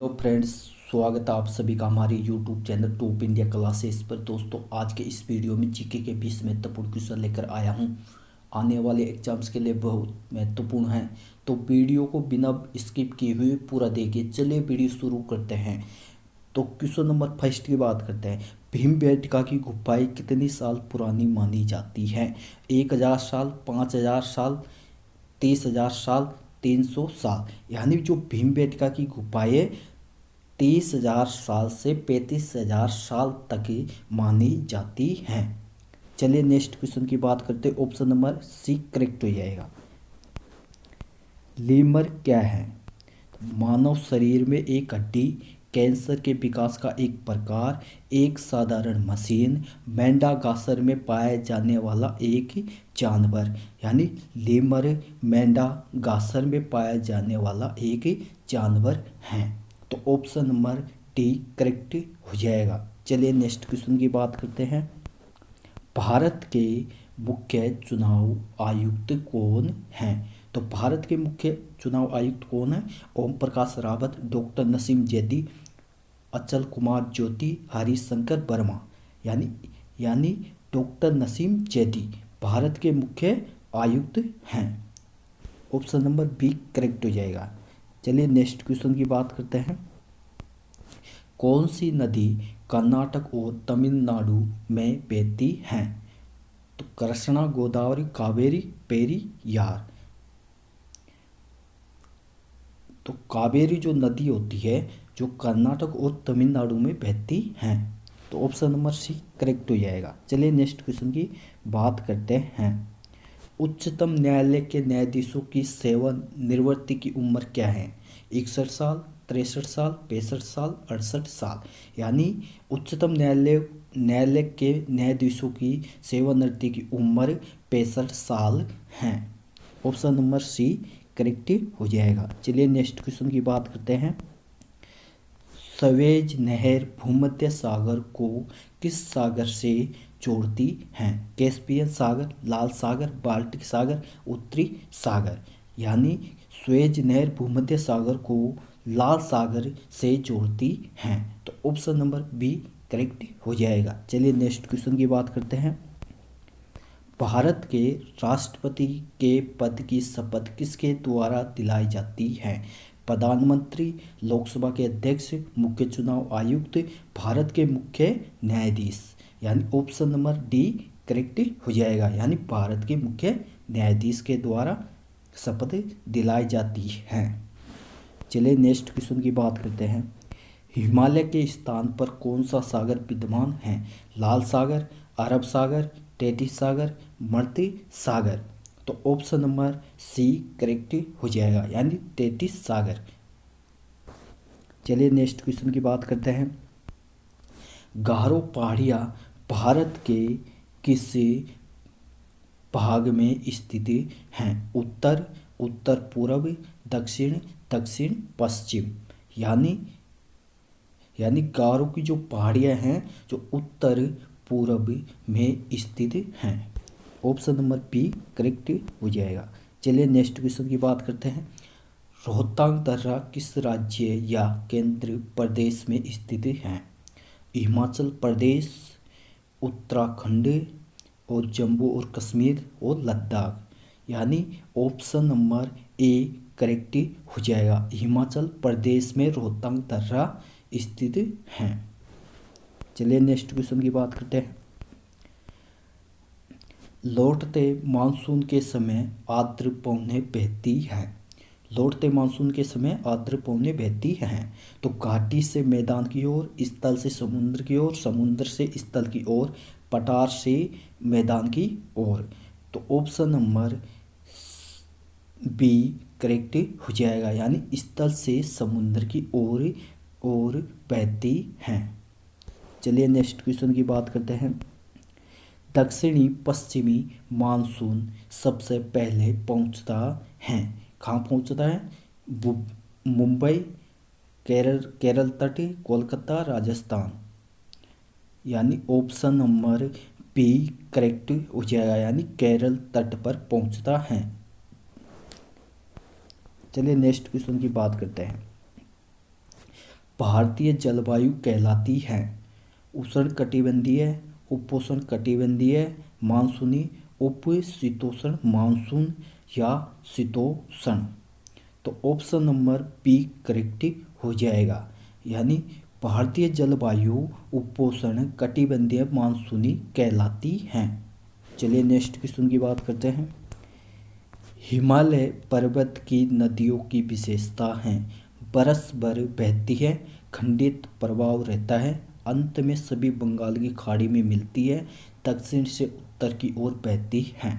तो फ्रेंड्स, स्वागत है आप सभी का हमारे YouTube channel top India classes पर। दोस्तों, आज के इस वीडियो में जीके के 20 महत्वपूर्ण क्वेश्चन लेकर आया हूं। आने वाले एग्जाम्स के लिए बहुत महत्वपूर्ण है, तो वीडियो को बिना स्किप किए हुए पूरा देखिए। चलिए वीडियो शुरू करते हैं। तो क्वेश्चन नंबर फर्स्ट की बात करते हैं। भीमबेटका की गुफाएं कितनी साल पुरानी मानी जाती है? 1000 साल, 5000 साल, 30,000 साल, 300 साल। यानी जो भीमबेटका की गुफाएं 30,000 साल से 35,000 साल तक की मानी जाती हैं। चलिए नेक्स्ट क्वेश्चन की बात करते हैं। ऑप्शन नंबर सी करेक्ट हो जाएगा। लीमर क्या है? मानव शरीर में एक हड्डी, कैंसर के विकास का एक प्रकार, एक साधारण मशीन, मेंढाघासर में पाया जाने वाला एक जानवर। यानी लीमर मेंढाघासर में पाया जाने वाला एक जानवर है। तो ऑप्शन नंबर डी करेक्ट हो जाएगा। चलिए नेक्स्ट क्वेश्चन की बात करते हैं। भारत के मुख्य चुनाव आयुक्त कौन हैं? तो भारत के मुख्य चुनाव आयुक्त कौन है? ओम प्रकाश रावत, डॉक्टर नसीम जैदी, अचल कुमार ज्योति, हरिशंकर वर्मा। यानी यानी डॉक्टर नसीम जैदी भारत के मुख्य आयुक्त हैं। ऑप्शन नंबर बी करेक्ट हो जाएगा। चलिए नेक्स्ट क्वेश्चन की बात करते हैं। कौन सी नदी कर्नाटक और तमिलनाडु में बहती है? तो कृष्णा, गोदावरी, कावेरी, पेरियार। तो कावेरी जो नदी होती है जो कर्नाटक और तमिलनाडु में बहती है। तो ऑप्शन नंबर सी करेक्ट हो जाएगा। चलिए नेक्स्ट क्वेश्चन की बात करते हैं। उच्चतम न्यायालय के न्यायाधीशों की सेवानिवृत्ति की उम्र क्या है? 61 साल, 63 साल, 65 साल, 68 साल। यानी उच्चतम न्यायालय के न्यायाधीशों की सेवानिवृत्ति की उम्र 65 साल है। ऑप्शन नंबर सी करेक्ट हो जाएगा। चलिए नेक्स्ट क्वेश्चन की बात करते हैं। सवेज नहर भूमध्य सागर को किस सागर से जोड़ती है? कैस्पियन सागर, लाल सागर, बाल्टिक सागर, उत्तरी सागर। यानी स्वेज नहर भूमध्य सागर को लाल सागर से जोड़ती है। तो ऑप्शन नंबर बी करेक्ट हो जाएगा। चलिए नेक्स्ट क्वेश्चन की बात करते हैं। भारत के राष्ट्रपति के पद की शपथ किसके द्वारा दिलाई जाती है? प्रधानमंत्री, लोकसभा के अध्यक्ष, मुख्य चुनाव आयुक्त, भारत के मुख्य न्यायाधीश। यानी ऑप्शन नंबर डी करेक्ट हो जाएगा। यानी भारत के मुख्य न्यायाधीश के द्वारा शपथ दिलाई जाती है। चलिए नेक्स्ट क्वेश्चन की बात करते हैं। हिमालय के स्थान पर कौन सा सागर विद्यमान है? लाल सागर, अरब सागर, टेथिस सागर, मर्ती सागर। तो ऑप्शन नंबर सी करेक्ट हो जाएगा। यानी टेथिस सागर। चलिए नेक्स्ट क्वेश्चन की बात करते हैं। गारो पहाड़ियाँ भारत के किस भाग में स्थित हैं? उत्तर, उत्तर पूर्व, दक्षिण, दक्षिण पश्चिम। यानी गारो की जो पहाड़ियाँ हैं जो उत्तर पूर्व में स्थित हैं। ऑप्शन नंबर बी करेक्ट हो जाएगा। चलिए नेक्स्ट क्वेश्चन की बात करते हैं। रोहतांग दर्रा किस राज्य या केंद्र प्रदेश में स्थित है? हिमाचल प्रदेश, उत्तराखंड और जम्मू और कश्मीर और लद्दाख। यानी ऑप्शन नंबर ए करेक्ट हो जाएगा। हिमाचल प्रदेश में रोहतांग दर्रा स्थित है। चलिए नेक्स्ट क्वेश्चन की बात करते हैं। लौटते मानसून के समय आर्द्र पवनें बहती हैं। लौटते मानसून के समय आर्द्र पवनें बहती हैं। तो घाटी से मैदान की ओर, स्थल से समुद्र की ओर, समुद्र से स्थल की ओर, पठार से मैदान की ओर। तो ऑप्शन नंबर बी करेक्ट हो जाएगा। यानी स्थल से समुद्र की ओर बहती हैं। चलिए नेक्स्ट क्वेश्चन की बात करते हैं। दक्षिणी पश्चिमी मानसून सबसे पहले पहुंचता है। कहाँ पहुंचता है? मुंबई, केरल तट, कोलकाता, राजस्थान। यानी ऑप्शन नंबर बी करेक्ट हो जाएगा। यानी केरल तट पर पहुंचता है। चलिए नेक्स्ट क्वेश्चन की बात करते हैं। भारतीय जलवायु कहलाती है? उष्णकटिबंधीय, उपोष्णकटिबंधीय, मानसूनी, उपशीतोष्ण मानसून या शीतोष्ण। तो ऑप्शन नंबर बी करेक्ट हो जाएगा, यानी भारतीय जलवायु उपोष्ण कटिबंधीय मानसूनी कहलाती है। चलिए नेक्स्ट क्वेश्चन की बात करते हैं। हिमालय पर्वत की नदियों की विशेषता है? बरस भर बहती है, खंडित प्रभाव रहता है, अंत में सभी बंगाल की खाड़ी में मिलती है, दक्षिण से उत्तर की ओर बहती है।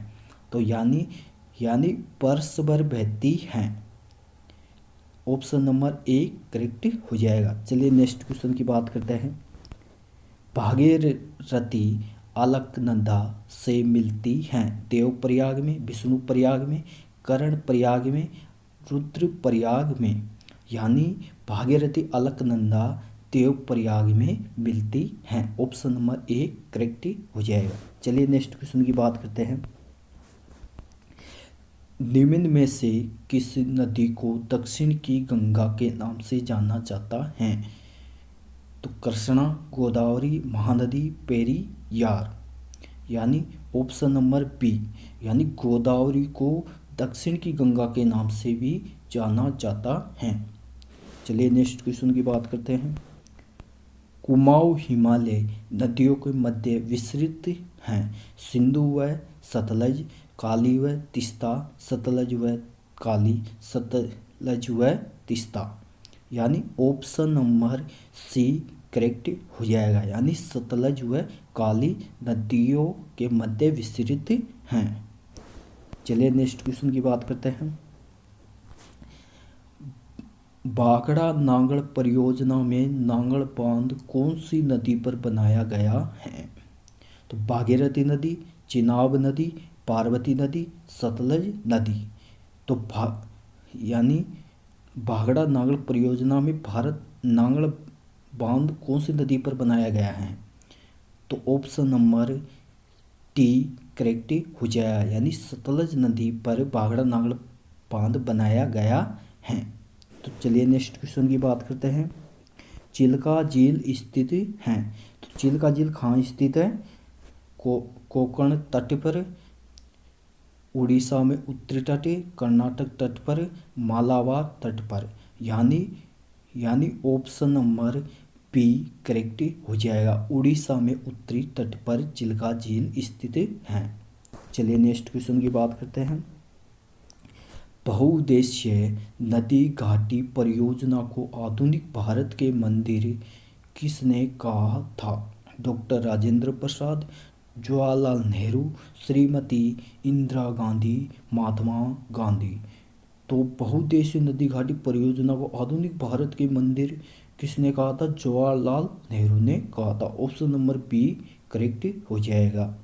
तो यानी बरस भर बहती है। ऑप्शन नंबर ए करेक्ट हो जाएगा। चलिए नेक्स्ट क्वेश्चन की बात करते हैं। भागीरथी अलकनंदा से मिलती हैं देवप्रयाग में, विष्णुप्रयाग में, कर्णप्रयाग में, रुद्रप्रयाग में। यानी भागीरथी अलकनंदा देवप्रयाग में मिलती हैं। ऑप्शन नंबर ए करेक्ट हो जाएगा। चलिए नेक्स्ट क्वेश्चन की बात करते हैं। निम्न में से किस नदी को दक्षिण की गंगा के नाम से जाना जाता है? तो कृष्णा, गोदावरी, महानदी, पेरियार। यानी ऑप्शन नंबर बी, यानी गोदावरी को दक्षिण की गंगा के नाम से भी जाना जाता है। चलिए नेक्स्ट क्वेश्चन की बात करते हैं। कुमाऊं हिमालय नदियों के मध्य विस्तृत हैं। सिंधु व सतलज, काली व तीस्ता, सतलज व काली, सतलज व तीस्ता। यानी ऑप्शन नंबर सी करेक्ट हो जाएगा, यानी सतलज व काली नदियों के मध्य विस्तृत हैं। चलिए नेक्स्ट क्वेश्चन की बात करते हैं। भाखड़ा नांगल परियोजना में नांगल बांध कौन सी नदी पर बनाया गया है? तो भागीरथी नदी, चिनाब नदी, पार्वती नदी, सतलज नदी। तो यानी भाखड़ा नांगल परियोजना में भारत नांगल बांध कौन सी नदी पर बनाया गया है? तो ऑप्शन नंबर टी करेक्ट हो जाएगा, यानी सतलज नदी पर भाखड़ा नांगल बांध बनाया गया है। तो चलिए नेक्स्ट क्वेश्चन की बात करते हैं। चिल्का झील स्थित है? तो चिल्का झील कहाँ स्थित है? कोंकण तट पर, उड़ीसा में उत्तरी तट, कर्नाटक तट पर, मालाबार तट पर। यानी ऑप्शन नंबर बी करेक्ट हो जाएगा, उड़ीसा में उत्तरी तट पर चिल्का झील स्थित है। चलिए नेक्स्ट क्वेश्चन की बात करते हैं। बहुउद्देशीय नदी घाटी परियोजना को आधुनिक भारत के मंदिर किसने कहा था? डॉक्टर राजेंद्र प्रसाद, जवाहरलाल नेहरू, श्रीमती इंदिरा गांधी, महात्मा गांधी। तो बहुउद्देशीय नदी घाटी परियोजना को आधुनिक भारत के मंदिर किसने कहा था? जवाहरलाल नेहरू ने कहा था। ऑप्शन नंबर बी करेक्ट हो जाएगा।